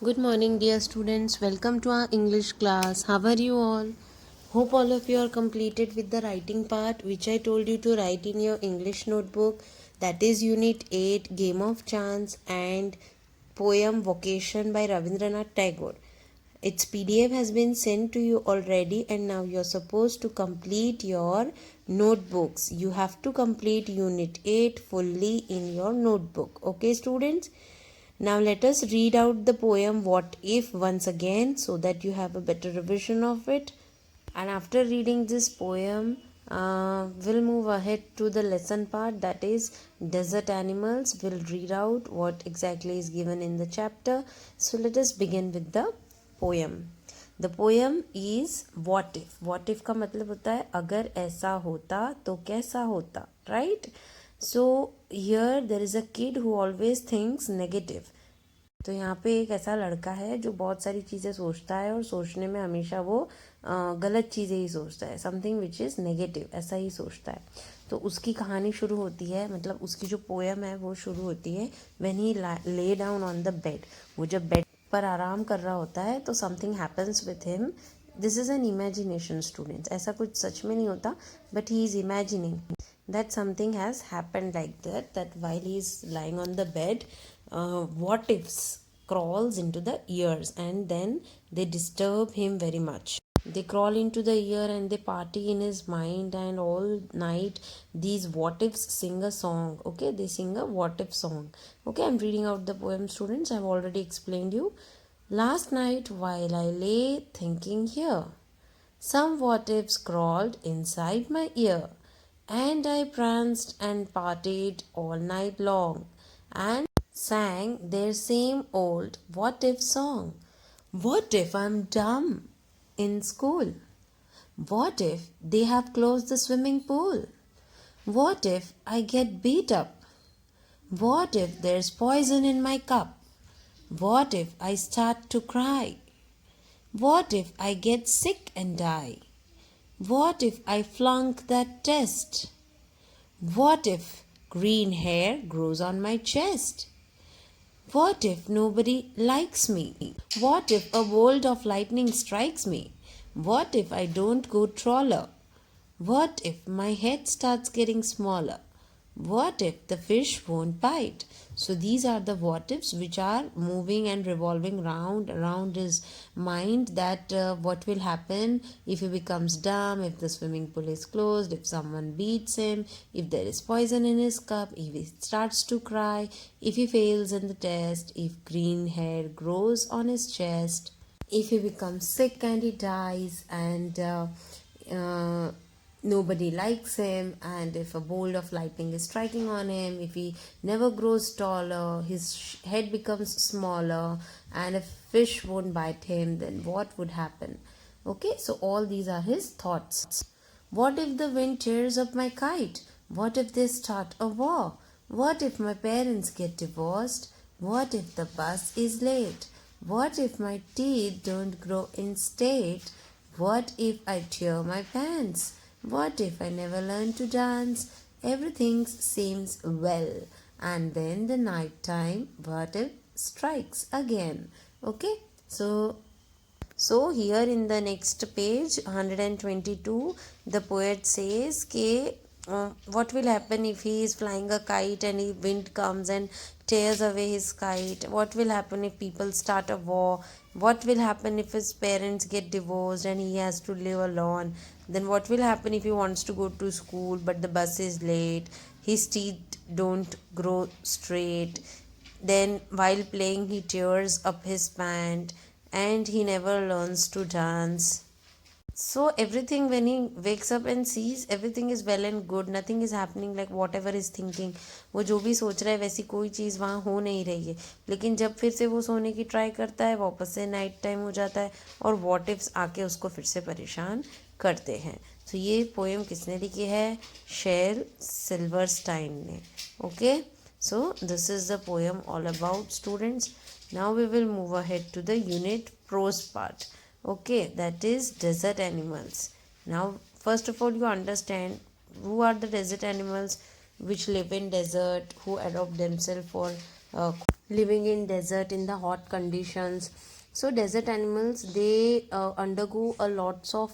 Good morning, dear students. Welcome to our English class. How are you all? Hope all of you are completed with the writing part, which I told you to write in your English notebook. That is Unit 8, Game of Chance and poem Vocation by Rabindranath Tagore. Its PDF has been sent to you already, and now you're supposed to complete your notebooks. You have to complete Unit 8 fully in your notebook. Okay, students? Now let us read out the poem What If once again so that you have a better revision of it. And after reading this poem, we'll move ahead to the lesson part, that is desert animals. We'll read out what exactly is given in the chapter. So let us begin with the poem. The poem is What If. What if का मतलब होता है अगर ऐसा होता तो कैसा होता, right? So here there is a kid who always thinks negative. तो यहाँ पे एक ऐसा लड़का है जो बहुत सारी चीज़ें सोचता है और सोचने में हमेशा वो गलत चीज़ें ही सोचता है, समथिंग विच इज़ नेगेटिव, ऐसा ही सोचता है। तो उसकी कहानी शुरू होती है, मतलब उसकी जो पोएम है वो शुरू होती है when he lay down on the bed. वो जब बेड पर आराम कर रहा होता है तो something happens with him. This is an imagination students, ऐसा कुछ सच में नहीं होता, but he is imagining that something has happened like that while he is lying on the bed, what ifs crawls into the ears and then they disturb him very much. They crawl into the ear and they party in his mind, and all night these what ifs sing a song. Okay, they sing a what if song. Okay, I'm reading out the poem, students. I've already explained you. Last night while I lay thinking here, some what ifs crawled inside my ear, and I pranced and partied all night long, and sang their same old what if song. What if I'm dumb in school? What if they have closed the swimming pool? What if I get beat up? What if there's poison in my cup? What if I start to cry? What if I get sick and die? What if I flunk that test? What if green hair grows on my chest? What if nobody likes me? What if a bolt of lightning strikes me? What if I don't go taller? What if my head starts getting smaller? What if the fish won't bite? So these are the what ifs which are moving and revolving round around his mind, that what will happen if he becomes dumb, if the swimming pool is closed, if someone beats him, if there is poison in his cup, if he starts to cry, if he fails in the test, if green hair grows on his chest, if he becomes sick and he dies, and nobody likes him, and if a bolt of lightning is striking on him, if he never grows taller, his head becomes smaller, and if fish won't bite him, then what would happen? Okay, so all these are his thoughts. What if the wind tears up my kite? What if they start a war? What if my parents get divorced? What if the bus is late? What if my teeth don't grow in state? What if I tear my pants? What if I never learn to dance? Everything seems well. And then the night time, what if strikes again? Okay, so here in the next page 122, the poet says कि what will happen if he is flying a kite and wind comes and tears away his kite? What will happen if people start a war? What will happen if his parents get divorced and he has to live alone? Then what will happen if he wants to go to school but the bus is late? His teeth don't grow straight. Then while playing he tears up his pant and he never learns to dance. So everything, when he wakes up and sees, everything is well and good, nothing is happening like whatever is thinking. वो जो भी सोच रहा है वैसी कोई चीज़ वहाँ हो नहीं रही है, लेकिन जब फिर से वो सोने की ट्राई करता है, वापस से नाइट टाइम हो जाता है और व्हाट इफ्स आके उसको फिर से परेशान करते हैं. तो ये पोएम किसने लिखी है? शेल सिल्वरस्टाइन ने. Okay, so this is the poem all about, students. Now we will move ahead to the unit prose part. Okay, that is desert animals. Now first of all you understand who are the desert animals which live in desert, who adopt themselves for living in desert in the hot conditions. So desert animals, they undergo a lots of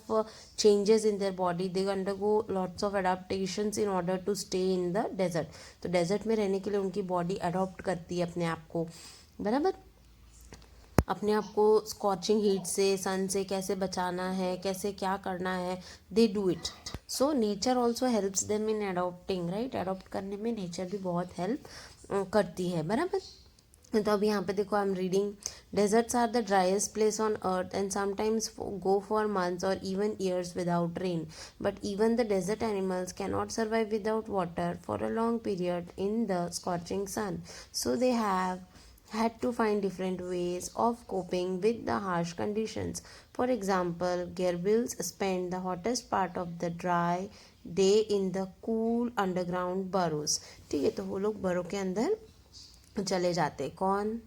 changes in their body. They undergo lots of adaptations in order to stay in the desert. तो desert में रहने के लिए उनकी body adopt करती है अपने आप को, बराबर। अपने आप को स्कॉचिंग हीट से, सन से कैसे बचाना है, कैसे क्या करना है, they do it. So nature also helps them in adopting, right. Adopt करने में नेचर भी बहुत हेल्प करती है, बराबर. तो अभी यहाँ पे देखो, I am reading, deserts are the driest place on earth and sometimes go for months और even years without rain, but even the desert animals can not survive without water for a long period in the scorching sun. So they have had to find different ways of coping with the harsh conditions. For example, gerbils spend the hottest part of the dry day in the cool underground burrows. ठीक है, तो वो लोग बरो के अंदर चले जाते. कौन?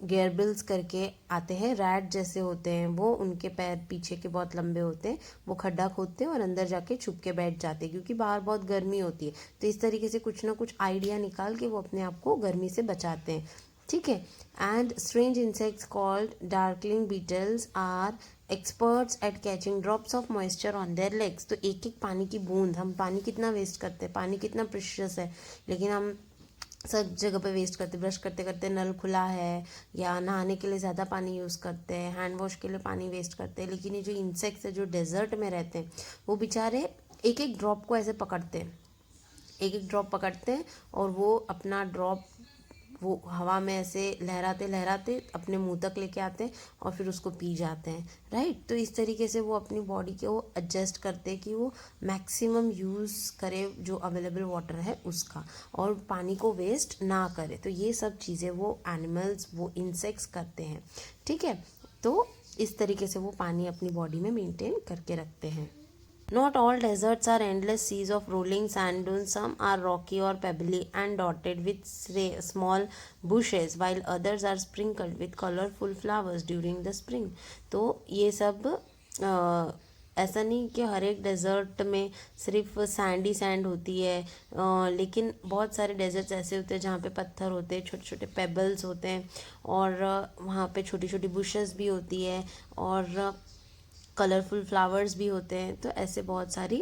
गेयरबिल्स करके आते हैं, रैट जैसे होते हैं वो, उनके पैर पीछे के बहुत लंबे होते हैं, वो खड्डा खोदते हैं और अंदर जाके छुप के बैठ जाते हैं क्योंकि बाहर बहुत गर्मी होती है. तो इस तरीके से कुछ ना कुछ आइडिया निकाल के वो अपने आप को गर्मी से बचाते हैं, ठीक है. And strange insects called darkling beetles are experts at catching drops of moisture on their legs. तो एक एक पानी की बूंद, हम पानी कितना वेस्ट करते हैं, पानी कितना प्रेशियस है, लेकिन हम सब जगह पे वेस्ट करते. ब्रश करते करते नल खुला है, या नहाने के लिए ज़्यादा पानी यूज़ करते हैं, हैंड वॉश के लिए पानी वेस्ट करते हैं. लेकिन ये जो इंसेक्ट्स है जो डेजर्ट में रहते हैं, वो बेचारे एक एक ड्रॉप को ऐसे पकड़ते हैं, एक एक ड्रॉप पकड़ते हैं और वो अपना ड्रॉप वो हवा में ऐसे लहराते लहराते अपने मुंह तक लेके आते हैं और फिर उसको पी जाते हैं, राइट. तो इस तरीके से वो अपनी बॉडी को एडजस्ट करते हैं कि वो मैक्सिमम यूज़ करे जो अवेलेबल वाटर है उसका, और पानी को वेस्ट ना करे. तो ये सब चीज़ें वो एनिमल्स, वो इंसेक्ट्स करते हैं, ठीक है. तो इस तरीके से वो पानी अपनी बॉडी में मेंटेन करके रखते हैं. Not all deserts are endless seas of rolling sand dunes. Some are rocky or pebbly and dotted with small bushes, while others are sprinkled with colorful flowers during the spring. तो ये सब ऐसा नहीं कि हर एक डेजर्ट में सिर्फ Sandy sand होती है, लेकिन बहुत सारे डेजर्ट्स ऐसे होते हैं जहाँ पे पत्थर होते हैं, छोटे छोटे पेबल्स होते हैं, और वहाँ पे छोटी छोटी बुशेस भी होती है, और कलरफुल फ्लावर्स भी होते हैं. तो ऐसे बहुत सारी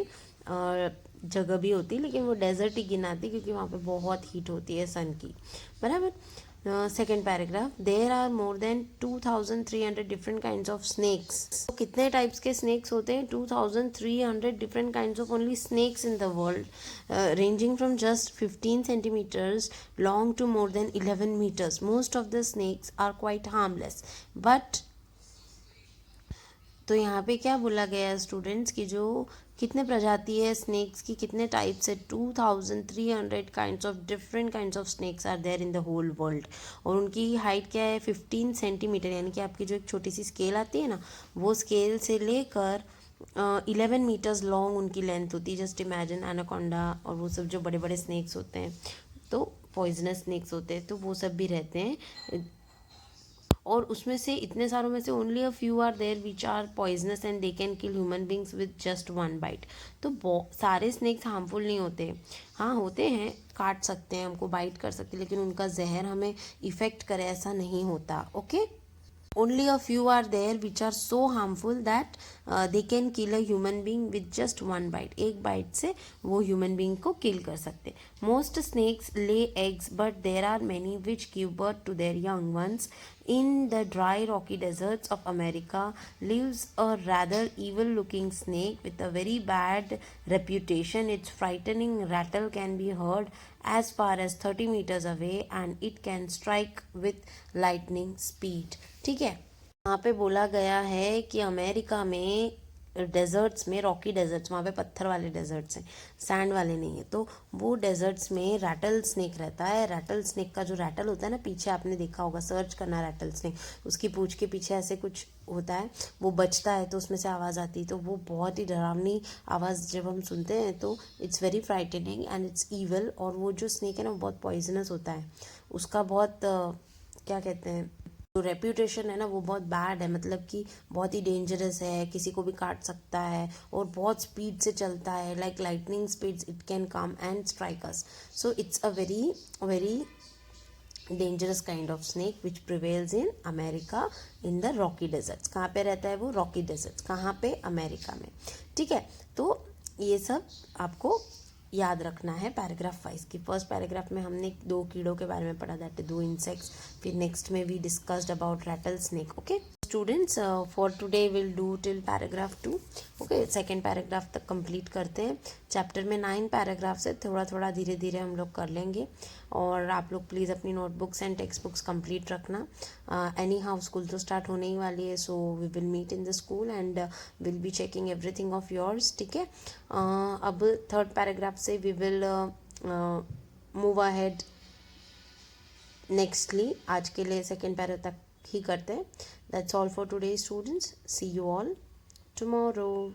जगह भी होती है, लेकिन वो डेजर्ट ही गिनाती क्योंकि वहाँ पे बहुत हीट होती है सन की, बराबर. Second paragraph, there are more than 2300 different kinds of snakes. तो कितने टाइप्स के स्नेक्स होते हैं? 2300 different kinds of only snakes in the world, ranging from just 15 centimetres long to more than 11 metres. Most of the snakes are quite harmless, but तो यहाँ पे क्या बोला गया है स्टूडेंट्स की जो कितने प्रजाति है स्नेक्स की, कितने टाइप्स है? 2300 kinds of different kinds of snakes are there in the whole world. और उनकी हाइट क्या है? 15 सेंटीमीटर, यानी कि आपकी जो एक छोटी सी स्केल आती है ना, वो स्केल से लेकर 11 मीटर्स लॉन्ग उनकी लेंथ होती है. जस्ट इमेजिन एनाकोंडा और वो सब जो बड़े बड़े स्नेक्स होते हैं, तो पॉइजनस स्नेक्स होते हैं, तो वो सब भी रहते हैं. और उसमें से इतने सारों में से only a few are there which are poisonous and they can kill human beings with just one bite. तो सारे स्नेक्स हार्मफुल नहीं होते. हाँ होते हैं, काट सकते हैं, हमको बाइट कर सकते हैं, लेकिन उनका जहर हमें इफेक्ट करे ऐसा नहीं होता. Okay, only a few are there which are so harmful that they can kill a human being with just one bite. एक बाइट से वो ह्यूमन बींग को किल कर सकते. Most snakes lay eggs, but there are many which give birth to their young ones. In the dry rocky deserts of America lives a rather evil looking snake with a very bad reputation. Its frightening rattle can be heard as far as 30 meters away and it can strike with lightning speed. ठीक है, यहाँ पे बोला गया है कि America में desserts में, रॉकी डेजर्ट्स, वहाँ पे पत्थर वाले डेजर्ट्स हैं, सैंड वाले नहीं है, तो वो डेजर्ट्स में रैटल स्नेक रहता है. रैटल स्नेक का जो रैटल होता है ना, पीछे आपने देखा होगा, सर्च करना रैटल स्नेक, उसकी पूंछ के पीछे ऐसे कुछ होता है, वो बचता है तो उसमें से आवाज़ आती है. तो वो बहुत ही डरावनी आवाज़ जब हम सुनते हैं तो it's very frightening and it's evil. और वो जो स्नेक है ना, वो बहुत पॉइजनस होता है, उसका बहुत क्या कहते हैं, जो रेप्यूटेशन है ना, वो बहुत बैड है. मतलब कि बहुत ही डेंजरस है, किसी को भी काट सकता है, और बहुत स्पीड से चलता है, like lightning speeds it can come and strike us. So it's a very very dangerous kind of snake which prevails in America in the rocky deserts. कहाँ पे रहता है वो? Rocky deserts. कहाँ पे? अमेरिका में। ठीक है, तो ये सब आपको याद रखना है पैराग्राफ वाइज की। फर्स्ट पैराग्राफ में हमने 2 कीड़ों के बारे में पढ़ा, दैट 2 इंसेक्ट्स। फिर नेक्स्ट में we discussed about rattlesnake. Okay students, for today will do till paragraph 2। ओके, सेकेंड पैराग्राफ तक कंप्लीट करते हैं। चैप्टर में 9 पैराग्राफ्स है, थोड़ा थोड़ा धीरे धीरे हम लोग कर लेंगे। और आप लोग प्लीज़ अपनी notebooks and textbooks complete रखना। एनी हाउ स्कूल तो स्टार्ट होने ही वाली है, so we will meet in the school and will be checking everything of yours. ठीक है, अब थर्ड पैराग्राफ से we will move ahead nextly. आज के लिए सेकेंड पैरा तक ही करते हैं। That's all for today students, see you all tomorrow.